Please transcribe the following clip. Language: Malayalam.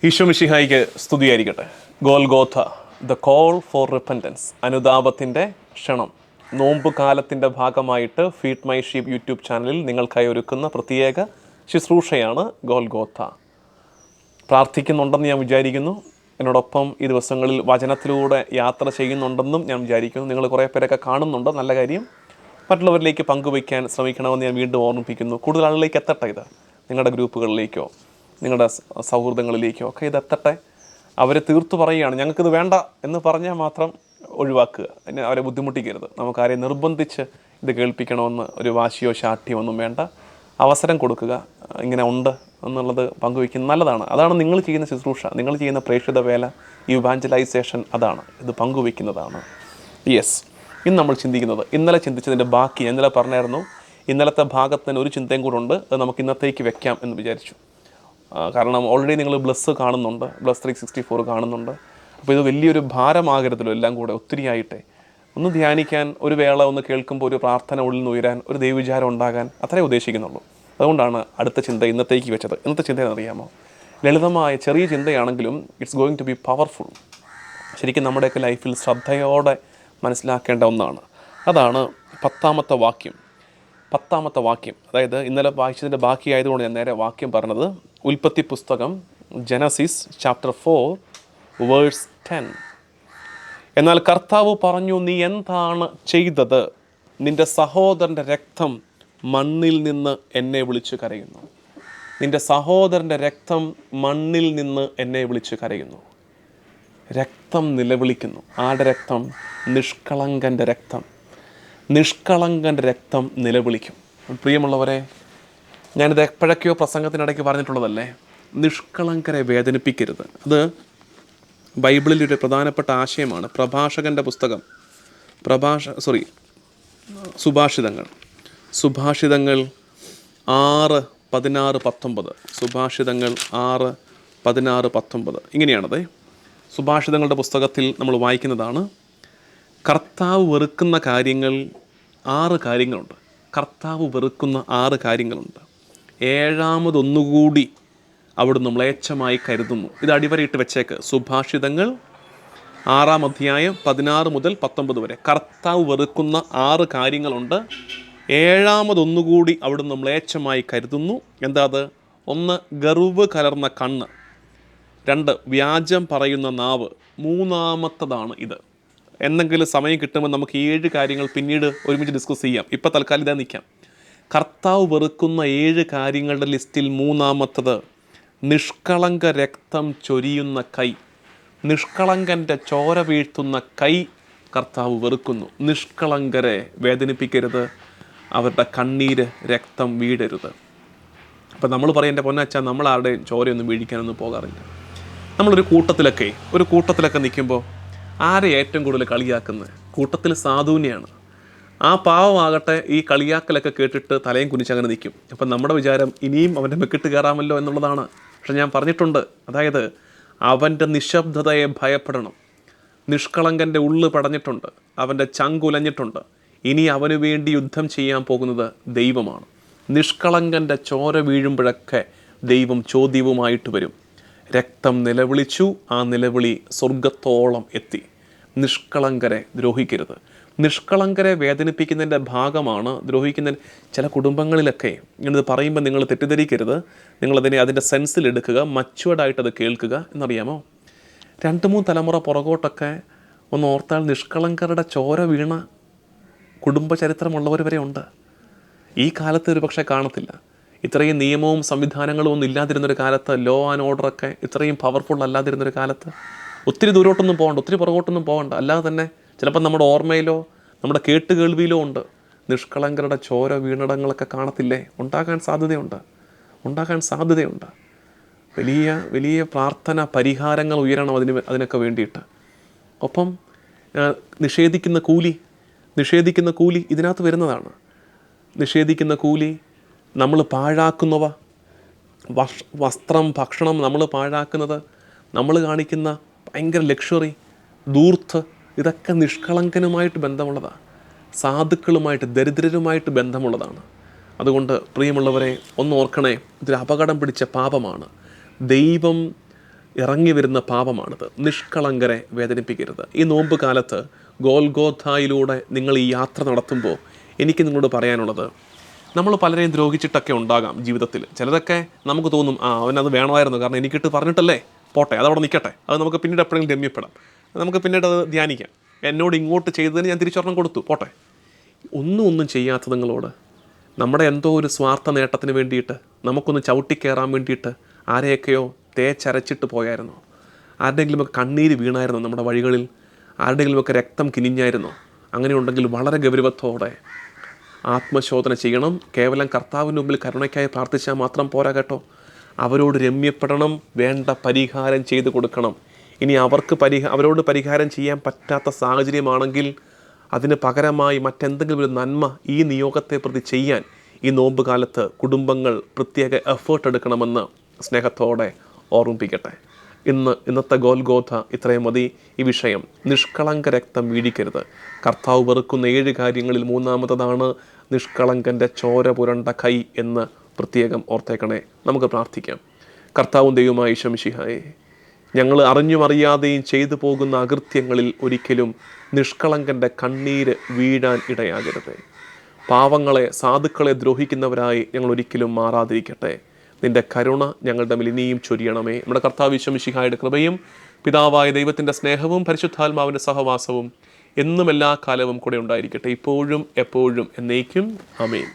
ഈശോ മിശിഹായിക്ക് സ്തുതിയായിരിക്കട്ടെ. Golgotha, the call for repentance, അനുതാപത്തിൻ്റെ ക്ഷണം. നോമ്പ് കാലത്തിൻ്റെ ഭാഗമായിട്ട് ഫീഡ് മൈ ഷീപ്പ് യൂട്യൂബ് ചാനലിൽ നിങ്ങൾക്കായി ഒരുക്കുന്ന പ്രത്യേക ശുശ്രൂഷയാണ് ഗോൽഗോഥ. പ്രാർത്ഥിക്കുന്നുണ്ടെന്ന് ഞാൻ വിചാരിക്കുന്നു. എന്നോടൊപ്പം ഈ ദിവസങ്ങളിൽ വചനത്തിലൂടെ യാത്ര ചെയ്യുന്നുണ്ടെന്നും ഞാൻ വിചാരിക്കുന്നു. നിങ്ങൾ കുറേ പേരൊക്കെ കാണുന്നുണ്ട്, നല്ല കാര്യം. മറ്റുള്ളവരിലേക്ക് പങ്കുവയ്ക്കാൻ ശ്രമിക്കണമെന്ന് ഞാൻ വീണ്ടും ഓർമ്മിപ്പിക്കുന്നു. കൂടുതൽ ആളുകളിലേക്ക് എത്തട്ടെ ഇത്. നിങ്ങളുടെ ഗ്രൂപ്പുകളിലേക്കോ നിങ്ങളുടെ സൗഹൃദങ്ങളിലേക്കോ ഒക്കെ ഇതെത്തട്ടെ. അവർ തീർത്തു പറയുകയാണ്, ഞങ്ങൾക്കിത് വേണ്ട എന്ന് പറഞ്ഞാൽ മാത്രം ഒഴിവാക്കുക. അതിന് അവരെ ബുദ്ധിമുട്ടിക്കരുത്. നമുക്കാരെയും നിർബന്ധിച്ച് ഇത് കേൾപ്പിക്കണമെന്ന് ഒരു വാശിയോ ശാഠ്യമോ ഒന്നും വേണ്ട. അവസരം കൊടുക്കുക. ഇങ്ങനെ ഉണ്ട് എന്നുള്ളത് പങ്കുവയ്ക്കുന്നത് നല്ലതാണ്. അതാണ് നിങ്ങൾ ചെയ്യുന്ന ശുശ്രൂഷ, നിങ്ങൾ ചെയ്യുന്ന പ്രേക്ഷിത വേല, ഈ ഇവാഞ്ചലൈസേഷൻ. അതാണ്, ഇത് പങ്കുവയ്ക്കുന്നതാണ്. യെസ്, ഇന്ന് നമ്മൾ ചിന്തിക്കുന്നത്, ഇന്നലെ ചിന്തിച്ചതിൻ്റെ ബാക്കി. ഇന്നലെ പറഞ്ഞായിരുന്നു ഇന്നലത്തെ ഭാഗത്തിന് ഒരു ചിന്തയും കൂടെ ഉണ്ട്, അത് നമുക്ക് ഇന്നത്തേക്ക് വെക്കാം എന്ന് വിചാരിച്ചു. കാരണം ഓൾറെഡി നിങ്ങൾ ബ്ലസ് കാണുന്നുണ്ട്, ബ്ലസ് 364 കാണുന്നുണ്ട്. അപ്പോൾ ഇത് വലിയൊരു ഭാരമാകരുതല്ലോ, എല്ലാം കൂടെ ഒത്തിരി ആയിട്ടേ. ഒന്ന് ധ്യാനിക്കാൻ, ഒരു വേള ഒന്ന് കേൾക്കുമ്പോൾ ഒരു പ്രാർത്ഥന ഉള്ളിൽ നിന്ന് ഉയരാൻ, ഒരു ദൈവവിചാരം ഉണ്ടാകാൻ, അത്രേ ഉദ്ദേശിക്കുന്നുള്ളൂ. അതുകൊണ്ടാണ് അടുത്ത ചിന്ത ഇന്നത്തേക്ക് വെച്ചത്. ഇന്നത്തെ ചിന്ത എന്നറിയാമോ? ലളിതമായ ചെറിയ ചിന്തയാണെങ്കിലും it's going to be powerful. ശരിക്കും നമ്മുടെയൊക്കെ ലൈഫിൽ ശ്രദ്ധയോടെ മനസ്സിലാക്കേണ്ട ഒന്നാണ്. അതാണ് 10ാമത്തെ വാക്യം. 10ാമത്തെ വാക്യം, അതായത് ഇന്നലെ വായിച്ചതിൻ്റെ ബാക്കിയായതുകൊണ്ട് ഞാൻ നേരെ വാക്യം പറഞ്ഞത്. ഉൽപ്പത്തി പുസ്തകം, ജനസിസ് ചാപ്റ്റർ 4 വേഴ്സ് 10. എന്നാൽ കർത്താവ് പറഞ്ഞു, നീ എന്താണ് ചെയ്തത്? നിന്റെ സഹോദരൻ്റെ രക്തം മണ്ണിൽ നിന്ന് എന്നെ വിളിച്ച് കരയുന്നു. നിന്റെ സഹോദരൻ്റെ രക്തം മണ്ണിൽ നിന്ന് എന്നെ വിളിച്ച് കരയുന്നു. രക്തം നിലവിളിക്കുന്നു. ആരുടെ രക്തം? നിഷ്കളങ്കൻ്റെ രക്തം. നിഷ്കളങ്കൻ്റെ രക്തം നിലവിളിക്കും. പ്രിയമുള്ളവരെ, ഞാനിത് എപ്പോഴൊക്കെയോ പ്രസംഗത്തിനിടയ്ക്ക് പറഞ്ഞിട്ടുള്ളതല്ലേ, നിഷ്കളങ്കരെ വേദനിപ്പിക്കരുത്. അത് ബൈബിളിലൊരു പ്രധാനപ്പെട്ട ആശയമാണ്. പ്രഭാഷകൻ്റെ പുസ്തകം, സുഭാഷിതങ്ങൾ 6:16-19. സുഭാഷിതങ്ങൾ 6:16-19 ഇങ്ങനെയാണത്. സുഭാഷിതങ്ങളുടെ പുസ്തകത്തിൽ നമ്മൾ വായിക്കുന്നതാണ്. കർത്താവ് വെറുക്കുന്ന കാര്യങ്ങൾ 6 കാര്യങ്ങളുണ്ട്. കർത്താവ് വെറുക്കുന്ന 6 കാര്യങ്ങളുണ്ട്. 7ാമതൊന്നുകൂടി അവിടുന്ന് മ്ലേച്ഛമായി കരുതുന്നു. ഇത് അടിവരയിട്ട് വെച്ചേക്ക്. സുഭാഷിതങ്ങൾ 6-ാം അധ്യായം 16 മുതൽ 19 വരെ. കർത്താവ് വെറുക്കുന്ന 6 കാര്യങ്ങളുണ്ട്. 7ാമതൊന്നുകൂടി അവിടുന്ന് മ്ലേച്ഛമായി കരുതുന്നു. എന്താ അത്? 1, ഗർവ് കലർന്ന കണ്ണ്. 2, വ്യാജം പറയുന്ന നാവ്. 3ാമത്തതാണ് ഇത്. എന്തെങ്കിലും സമയം കിട്ടുമ്പോൾ നമുക്ക് 7 കാര്യങ്ങൾ പിന്നീട് ഒരുമിച്ച് ഡിസ്കസ് ചെയ്യാം. ഇപ്പോൾ തൽക്കാലം ഇതാ നിൽക്കാം. കർത്താവ് വെറുക്കുന്ന 7 കാര്യങ്ങളുടെ ലിസ്റ്റിൽ 3ാമത്തത് നിഷ്കളങ്ക രക്തം ചൊരിയുന്ന കൈ. നിഷ്കളങ്കൻ്റെ ചോര വീഴ്ത്തുന്ന കൈ കർത്താവ് വെറുക്കുന്നു. നിഷ്കളങ്കരെ വേദനിപ്പിക്കരുത്. അവരുടെ കണ്ണീര് രക്തം വീഴരുത്. അപ്പോൾ നമ്മൾ പറയും, എൻ്റെ പൊന്നച്ചാ, നമ്മൾ ആരുടെയും ചോരയൊന്നും വീഴിക്കാനൊന്നും പോകാറില്ല. നമ്മളൊരു കൂട്ടത്തിലൊക്കെ നിൽക്കുമ്പോൾ ആരെ ഏറ്റവും കൂടുതൽ കളിയാക്കുന്നത്? കൂട്ടത്തിൽ സാധുവിനെയാണ്. ആ പാവമാകട്ടെ ഈ കളിയാക്കലൊക്കെ കേട്ടിട്ട് തലയും കുനിച്ചങ്ങനെ നിൽക്കും. അപ്പം നമ്മുടെ വിചാരം ഇനിയും അവൻ്റെ മെക്കിട്ട് കയറാമല്ലോ എന്നുള്ളതാണ്. പക്ഷെ ഞാൻ പറഞ്ഞിട്ടുണ്ട്, അതായത് അവൻ്റെ നിശബ്ദതയെ ഭയപ്പെടണം. നിഷ്കളങ്കൻ്റെ ഉള്ളു പടഞ്ഞിട്ടുണ്ട്, അവൻ്റെ ചങ്കുലഞ്ഞിട്ടുണ്ട്. ഇനി അവന് വേണ്ടി യുദ്ധം ചെയ്യാൻ പോകുന്നത് ദൈവമാണ്. നിഷ്കളങ്കൻ്റെ ചോര വീഴുമ്പോഴൊക്കെ ദൈവം ചോദ്യവുമായിട്ട് വരും. രക്തം നിലവിളിച്ചു, ആ നിലവിളി സ്വർഗത്തോളം എത്തി. നിഷ്കളങ്കരെ ദ്രോഹിക്കരുത്. നിഷ്കളങ്കരെ വേദനിപ്പിക്കുന്നതിൻ്റെ ഭാഗമാണ് ദ്രോഹിക്കുന്ന ചില കുടുംബങ്ങളിലൊക്കെ. ഇങ്ങനെ പറയുമ്പോൾ നിങ്ങൾ തെറ്റിദ്ധരിക്കരുത്. നിങ്ങളതിനെ അതിൻ്റെ സെൻസിലെടുക്കുക, മച്ചുവേർഡായിട്ട് അത് കേൾക്കുക. എന്നറിയാമോ, 2-3 തലമുറ പുറകോട്ടൊക്കെ ഒന്ന് ഓർത്താൽ നിഷ്കളങ്കരുടെ ചോര വീണ കുടുംബചരിത്രമുള്ളവർ വരെ ഉണ്ട്. ഈ കാലത്ത് ഒരു പക്ഷേ കാണത്തില്ല. ഇത്രയും നിയമവും സംവിധാനങ്ങളും ഒന്നും ഇല്ലാതിരുന്നൊരു കാലത്ത്, ലോ ആൻഡ് ഓർഡറൊക്കെ ഇത്രയും പവർഫുൾ അല്ലാതിരുന്നൊരു കാലത്ത്, ഒത്തിരി ദൂരോട്ടൊന്നും പോകണ്ട, ഒത്തിരി പുറകോട്ടൊന്നും പോകണ്ട. അല്ലാതെ തന്നെ ചിലപ്പോൾ നമ്മുടെ ഓർമ്മയിലോ നമ്മുടെ കേട്ടുകേൾവിയിലോ ഉണ്ട്. നിഷ്കളങ്കരുടെ ചോര വീണിടങ്ങളൊക്കെ കാണത്തില്ലേ? ഉണ്ടാകാൻ സാധ്യതയുണ്ട്. വലിയ വലിയ പ്രാർത്ഥന പരിഹാരങ്ങൾ ഉയരണം അതിനൊക്കെ വേണ്ടിയിട്ട്. ഒപ്പം നിഷേധിക്കുന്ന കൂലി ഇതിനകത്ത് വരുന്നതാണ്. നിഷേധിക്കുന്ന കൂലി, നമ്മൾ പാഴാക്കുന്നവ, വസ്ത്രം, ഭക്ഷണം നമ്മൾ പാഴാക്കുന്നത്, നമ്മൾ കാണിക്കുന്ന ഭയങ്കര ലക്ഷറി, ധൂർത്ത്, ഇതൊക്കെ നിഷ്കളങ്കനുമായിട്ട് ബന്ധമുള്ളതാണ്. സാധുക്കളുമായിട്ട്, ദരിദ്രരുമായിട്ട് ബന്ധമുള്ളതാണ്. അതുകൊണ്ട് പ്രിയമുള്ളവരെ, ഒന്ന് ഓർക്കണേ, ഇതൊരു അപകടം പിടിച്ച പാപമാണ്. ദൈവം ഇറങ്ങി വരുന്ന പാപമാണിത്. നിഷ്കളങ്കരെ വേദനിപ്പിക്കരുത്. ഈ നോമ്പ് കാലത്ത് ഗോൽഗോഥായിലൂടെ നിങ്ങൾ ഈ യാത്ര നടത്തുമ്പോൾ എനിക്ക് നിങ്ങളോട് പറയാനുള്ളത്, നമ്മൾ പലരെയും ദ്രോഹിച്ചിട്ടൊക്കെ ഉണ്ടാകാം ജീവിതത്തിൽ. ചിലതൊക്കെ നമുക്ക് തോന്നും, അവനത് വേണമായിരുന്നു, കാരണം എനിക്കിട്ട് പറഞ്ഞിട്ടല്ലേ, പോട്ടെ, അതവിടെ നിൽക്കട്ടെ, അത് നമുക്ക് പിന്നീട് എപ്പോഴെങ്കിലും രമ്യപ്പെടാം, നമുക്ക് പിന്നീട് അത് ധ്യാനിക്കാം. എന്നോട് ഇങ്ങോട്ട് ചെയ്തതിന് ഞാൻ തിരിച്ചൊരെണ്ണം കൊടുത്തു, പോട്ടെ. ഒന്നും ചെയ്യാത്ത നിങ്ങളോട് നമ്മുടെ എന്തോ ഒരു സ്വാർത്ഥ നേട്ടത്തിന് വേണ്ടിയിട്ട്, നമുക്കൊന്ന് ചവിട്ടിക്കയറാൻ വേണ്ടിയിട്ട് ആരെയൊക്കെയോ തേച്ചരച്ചിട്ട് പോയായിരുന്നോ? ആരുടെയെങ്കിലുമൊക്കെ കണ്ണീര് വീണായിരുന്നോ നമ്മുടെ വഴികളിൽ? ആരുടെയെങ്കിലുമൊക്കെ രക്തം കിനിഞ്ഞായിരുന്നോ? അങ്ങനെ ഉണ്ടെങ്കിൽ വളരെ ഗൗരവത്തോടെ ആത്മശോധന ചെയ്യണം. കേവലം കർത്താവിന് മുമ്പിൽ കരുണയ്ക്കായി പ്രാർത്ഥിച്ചാൽ മാത്രം പോരാ കേട്ടോ. അവരോട് രമ്യപ്പെടണം, വേണ്ട പരിഹാരം ചെയ്തു കൊടുക്കണം. ഇനി അവരോട് പരിഹാരം ചെയ്യാൻ പറ്റാത്ത സാഹചര്യമാണെങ്കിൽ അതിന് പകരമായി മറ്റെന്തെങ്കിലും ഒരു നന്മ ഈ നിയോഗത്തെ പ്രതി ചെയ്യാൻ ഈ നോമ്പ് കാലത്ത് കുടുംബങ്ങൾ പ്രത്യേക എഫേർട്ട് എടുക്കണമെന്ന് സ്നേഹത്തോടെ ഓർമ്മിപ്പിക്കട്ടെ. ഇന്നത്തെ ഗോൽഗോഥ ഇത്രയും മതി. ഈ വിഷയം നിഷ്കളങ്ക രക്തം വീഴിക്കരുത്. കർത്താവ് വെറുക്കുന്ന 7 കാര്യങ്ങളിൽ 3-ാമതാണ് നിഷ്കളങ്കൻ്റെ ചോര പുരണ്ട കൈ എന്ന് പ്രത്യേകം ഓർത്തേക്കണേ. നമുക്ക് പ്രാർത്ഥിക്കാം. കർത്താവും ദൈവമായ ഈശോ മിശിഹായേ, ഞങ്ങൾ അറിഞ്ഞും അറിയാതെയും ചെയ്തു പോകുന്ന അകൃത്യങ്ങളിൽ ഒരിക്കലും നിഷ്കളങ്കൻ്റെ കണ്ണീര് വീഴാൻ ഇടയാകരുത്. പാവങ്ങളെ, സാധുക്കളെ ദ്രോഹിക്കുന്നവരായി ഞങ്ങൾ ഒരിക്കലും മാറാതിരിക്കട്ടെ. നിൻ്റെ കരുണ ഞങ്ങളുടെ മേൽ ഇനിയും ചൊരിയണമേ. നമ്മുടെ കർത്താവ് ഈശോ മിശിഹായുടെ കൃപയും പിതാവായ ദൈവത്തിൻ്റെ സ്നേഹവും പരിശുദ്ധാത്മാവിൻ്റെ സഹവാസവും എന്നും എല്ലാ കാലവും കൂടെ ഉണ്ടായിരിക്കട്ടെ, ഇപ്പോഴും എപ്പോഴും എന്നേക്കും. ആമേൻ.